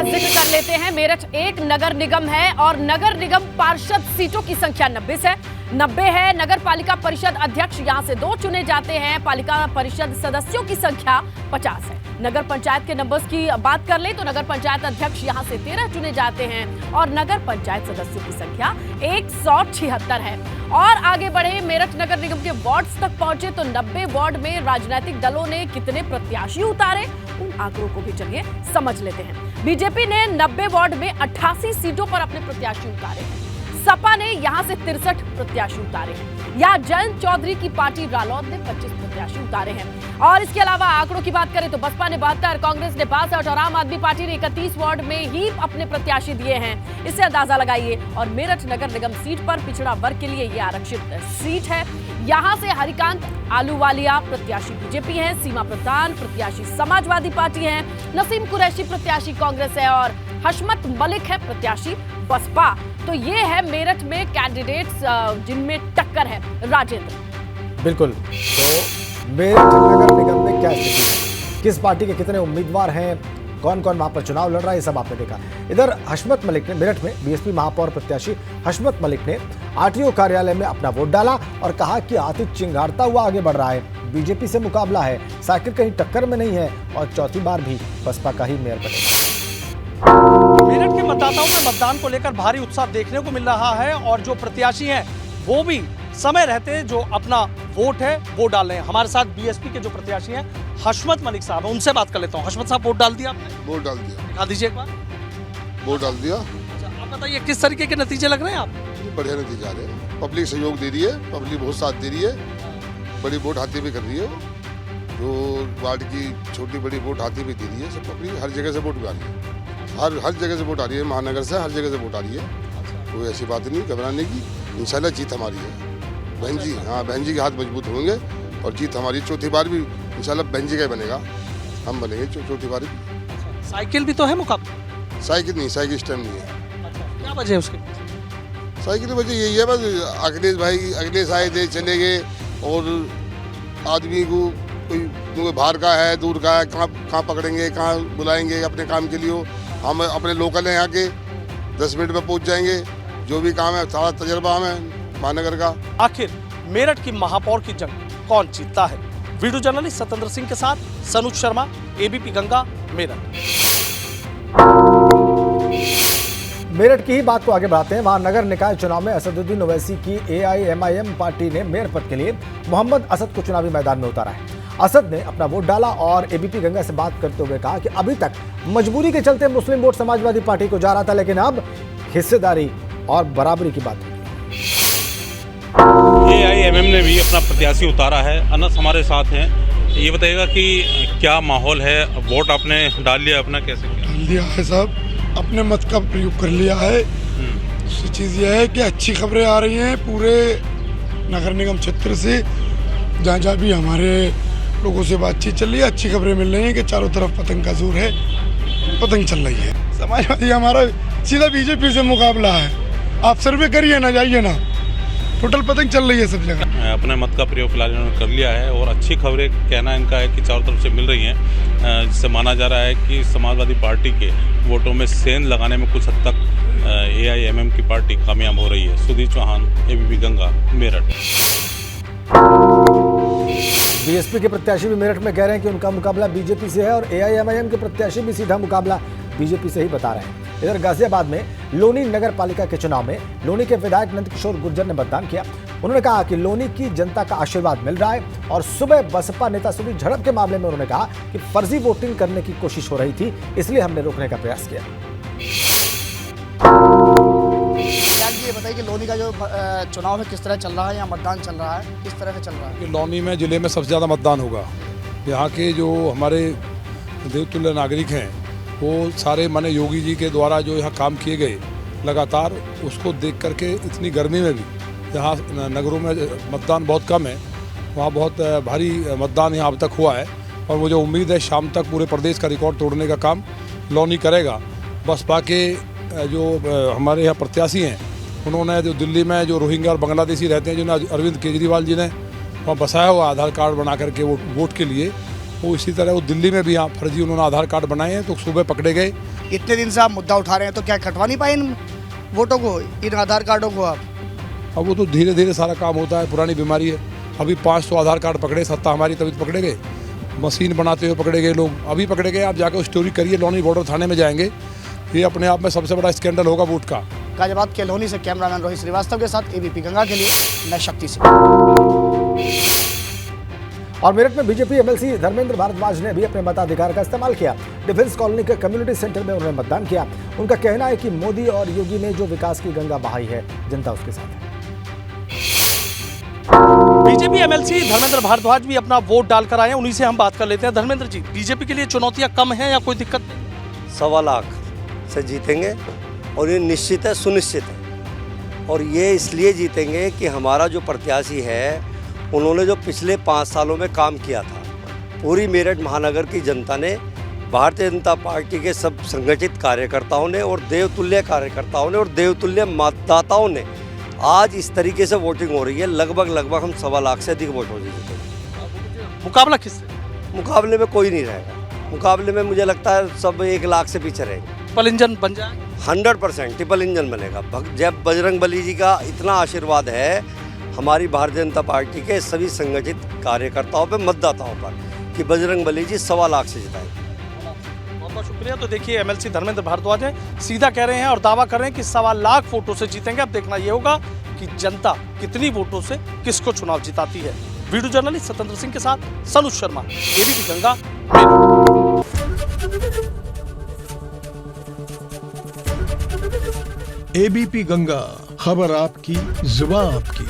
जिक्र कर लेते हैं। मेरठ एक नगर निगम है और नगर निगम पार्षद सीटों की संख्या 90 है। नगर पालिका परिषद अध्यक्ष यहां से 2 चुने जाते हैं। पालिका परिषद सदस्यों की संख्या 50 है। नगर पंचायत के नंबर्स की बात कर ले तो नगर पंचायत अध्यक्ष यहां से 13 चुने जाते हैं और नगर पंचायत सदस्यों की संख्या 176 है। और आगे बढ़े, मेरठ नगर निगम के वार्ड्स तक पहुंचे तो 90 वार्ड में राजनीतिक दलों ने कितने प्रत्याशी उतारे, उन आंकड़ों को भी चलिए समझ लेते हैं। बीजेपी ने 90 वार्ड में 88 सीटों पर अपने प्रत्याशी उतारे हैं। सपा ने यहां से 63 प्रत्याशी उतारे हैं। या जयंत चौधरी की पार्टी रालोद ने 25 प्रत्याशी उतारे हैं। और इसके अलावा आंकड़ों की बात करें तो बसपा ने 72, कांग्रेस ने 62 और आम आदमी पार्टी ने 31 वार्ड में ही अपने प्रत्याशी दिए हैं। इससे अंदाजा लगाइए। और मेरठ नगर निगम सीट पर पिछड़ा वर्ग के लिए यह आरक्षित सीट है। यहां से हरिकांत आलूवालिया प्रत्याशी बीजेपी हैं, सीमा प्रधान प्रत्याशी समाजवादी पार्टी हैं, नसीम कुरैशी प्रत्याशी कांग्रेस है और हशमत मलिक है प्रत्याशी बसपा। तो ये है मेरठ में कैंडिडेट्स जिनमें टक्कर है। राजेंद्र, बिल्कुल। तो मेरठ नगर निगम में क्या स्थिति है, किस पार्टी के कितने उम्मीदवार हैं, कौन कौन वहां पर चुनाव लड़ रहा है, ये सब आपने देखा। इधर हशमत मलिक ने, मेरठ में बीएसपी महापौर प्रत्याशी हशमत मलिक ने आरटीओ कार्यालय में अपना वोट डाला और कहा कि आतिश चिंगारता हुआ आगे बढ़ रहा है। बीजेपी से मुकाबला है, साइकिल कहीं टक्कर में नहीं है और चौथी बार भी बसपा का ही मेयर बनेगा। मेरठ के मतदाताओं में मतदान को लेकर भारी उत्साह देखने को मिल रहा है और जो प्रत्याशी हैं वो भी समय रहते जो अपना वोट है वो डाल रहे हैं। हमारे साथ बीएसपी के जो प्रत्याशी हैं हशमत मलिक साहब हैं, उनसे बात कर लेता हूँ। हशमत साहब, वोट डाल दिया आपने? वोट डाल दिया। दिखा दीजिए एक बार। वोट डाल दिया। अच्छा, आप बताइए किस तरीके के नतीजे लग रहे हैं आप? बढ़िया नतीजे आ रहे हैं। पब्लिक सहयोग दे रही है, पब्लिक बहुत साथ दे रही है, बड़ी वोट हाथी भी कर रही है। जो वार्ड की छोटी बड़ी वोट हाथी भी दे रही है। सब पब्लिक हर जगह से वोट भी आ रही है, हर जगह से वोट आ रही है। महानगर से हर जगह से वोट आ रही है। कोई ऐसी बात नहीं घबराने की। इंशाल्लाह जीत हमारी है। बहन जी, हाँ, बहन जी के हाथ मजबूत होंगे और जीत हमारी। चौथी बार भी इंशाल्लाह बहन जी का बनेगा, हम बनेंगे चौथी बार भी। साइकिल भी तो है मुकाबला? साइकिल नहीं, साइकिल स्टैंड नहीं है। क्या वजह है उसकी? साइकिल की वजह यही है, बस अखिलेश भाई अखिलेश आए थे, चले गए और आदमी को कोई बाहर का है, दूर का है, कहाँ पकड़ेंगे, कहाँ बुलाएंगे अपने काम के लिए। हम अपने लोकल हैं, यहाँ के 10 मिनट में पहुँच जाएंगे। जो भी काम है सारा तजर्बा हमें महानगर का। आखिर मेरठ की महापौर की जंग कौन जीतता है? वीडियो जर्नलिस्ट सत्येंद्र सिंह के साथ सनुज शर्मा, एबीपी गंगा, मेरठ। मेरठ की ही बात को आगे बढ़ाते हैं। वहां नगर निकाय चुनाव में असदुद्दीन ओवैसी की एआईएमआईएम पार्टी ने मेयर पद के लिए मोहम्मद असद को चुनावी मैदान में उतारा है। असद ने अपना वोट डाला और एबीपी गंगा से बात करते हुए कहा कि अभी तक मजबूरी के चलते मुस्लिम वोट समाजवादी पार्टी को जा रहा था, लेकिन अब हिस्सेदारी और बराबरी की बात होगी। एआईएमएम ने भी अपना प्रत्याशी उतारा है। अनस हमारे साथ हैं, ये बताइएगा कि क्या माहौल है, वोट आपने डाल लिया अपना, कैसे किया? डाल दिया है साहब, अपने मत का प्रयोग कर लिया है। दूसरी चीज़ यह है कि अच्छी खबरें आ रही हैं पूरे नगर निगम क्षेत्र से। जहाँ जहाँ भी हमारे लोगों से बातचीत चल रही है, अच्छी खबरें मिल रही हैं कि चारों तरफ पतंग का जोर है, पतंग चल रही है। समाजवादी हमारा सीधा बीजेपी से मुकाबला है। आप सर्वे करिए ना, जाइए ना, टोटल पतंग चल रही है सब जगह। अपने मत का प्रयोग फिलहाल इन्होंने कर लिया है और अच्छी खबरें कहना इनका है कि चारों तरफ से मिल रही हैं, जिससे माना जा रहा है कि समाजवादी पार्टी के वोटों में सेंध लगाने में कुछ हद तक एआईएमएम की पार्टी कामयाब हो रही है। सुधीर चौहान, एबीपी गंगा, मेरठ। बीएसपी के प्रत्याशी भी मेरठ में कह रहे हैं कि उनका मुकाबला बीजेपी से है और एआईएमआईएम के प्रत्याशी भी सीधा मुकाबला बीजेपी से ही बता रहे हैं। इधर गाजियाबाद में लोनी नगर पालिका के चुनाव में लोनी के विधायक नंदकिशोर गुर्जर ने मतदान किया। उन्होंने कहा कि लोनी की जनता का आशीर्वाद मिल रहा है और सुबह बसपा नेता से झड़प के मामले में उन्होंने कहा कि फर्जी वोटिंग करने की कोशिश हो रही थी, इसलिए हमने रोकने का प्रयास किया। ये बताइए कि लोनी का जो चुनाव है किस तरह चल रहा है, या मतदान चल रहा है, किस तरह से चल रहा है? लोनी में जिले में सबसे ज़्यादा मतदान होगा। यहाँ के जो हमारे देवतुल्य नागरिक हैं वो सारे माने योगी जी के द्वारा जो यहाँ काम किए गए लगातार, उसको देख करके इतनी गर्मी में भी यहाँ नगरों में मतदान बहुत कम है, वहाँ बहुत भारी मतदान यहाँ अब तक हुआ है। और मुझे उम्मीद है शाम तक पूरे प्रदेश का रिकॉर्ड तोड़ने का काम लोनी करेगा। बसपा के जो हमारे यहाँ प्रत्याशी हैं, उन्होंने जो दिल्ली में जो रोहिंग्या और बांग्लादेशी रहते हैं, जिन्हें अरविंद केजरीवाल जी ने वहाँ बसाया हुआ आधार कार्ड बना करके वोट के लिए, वो इसी तरह वो दिल्ली में भी यहाँ फर्जी उन्होंने आधार कार्ड बनाए हैं, तो सुबह पकड़े गए इतने दिन से आप मुद्दा उठा रहे हैं, तो क्या कटवा नहीं पाए इन वोटों को, इन आधार कार्डों को आप? अब वो तो धीरे धीरे सारा काम होता है, पुरानी बीमारी है। अभी 500 आधार कार्ड पकड़े, सत्ता हमारी तभी तो पकड़े गए, मशीन बनाते हुए पकड़े गए लोग, अभी पकड़े गए। आप जाकर स्टोरी करिए, लोनी बॉर्डर थाने में जाएंगे, ये अपने आप में सबसे बड़ा स्कैंडल होगा वोट का। गाजियाबाद के लोनी से कैमरामैन रोहित श्रीवास्तव के साथ एबीपी गंगा के लिए मैं शक्ति सिंह। और मेरठ में बीजेपी एमएलसी धर्मेंद्र भारद्वाज ने भी अपने मताधिकार का इस्तेमाल किया। डिफेंस कॉलोनी के कम्युनिटी सेंटर में उन्होंने मतदान किया। उनका कहना है कि मोदी और योगी ने जो विकास की गंगा बहाई है, जनता उसके साथ है। बीजेपी एमएलसी धर्मेंद्र भारद्वाज भी अपना वोट डालकर आए हैं, उन्हीं से हम बात कर लेते हैं। धर्मेंद्र जी, बीजेपी के लिए चुनौतियां कम हैं या कोई दिक्कत नहीं? 1.25 लाख से जीतेंगे और ये निश्चित है, सुनिश्चित है। और ये इसलिए जीतेंगे कि हमारा जो प्रत्याशी है, उन्होंने जो पिछले 5 सालों में काम किया था, पूरी मेरठ महानगर की जनता ने, भारतीय जनता पार्टी के सब संगठित कार्यकर्ताओं ने और देवतुल्य कार्यकर्ताओं ने और देवतुल्य मतदाताओं ने आज इस तरीके से वोटिंग हो रही है। लगभग हम 1.25 लाख से अधिक वोट हो जीतेंगे। मुकाबला किससे? मुकाबले में कोई नहीं रहेगा। मुकाबले में मुझे लगता है सब 1 लाख से पीछे रहेंगे। ट्रिपल इंजन बन जाए? 100% ट्रिपल इंजन बनेगा। जब बजरंग बली जी का इतना आशीर्वाद है हमारी भारतीय जनता पार्टी के सभी संगठित कार्यकर्ताओं पे, मतदाताओं पर, कि बजरंग बली जी 1.25 लाख से जिताएंगे। बहुत बहुत शुक्रिया। तो देखिए, एमएलसी धर्मेंद्र भारद्वाज है, सीधा कह रहे हैं और दावा कर रहे हैं कि 1.25 लाख वोटों से जीतेंगे। अब देखना यह होगा कि जनता कितनी वोटों से किसको चुनाव जिताती है। वीडियो जर्नलिस्ट सत्येंद्र सिंह के साथ सनुज शर्मा, एबीपी गंगा, एबीपी गंगा, खबर आपकी, जुबान आपकी।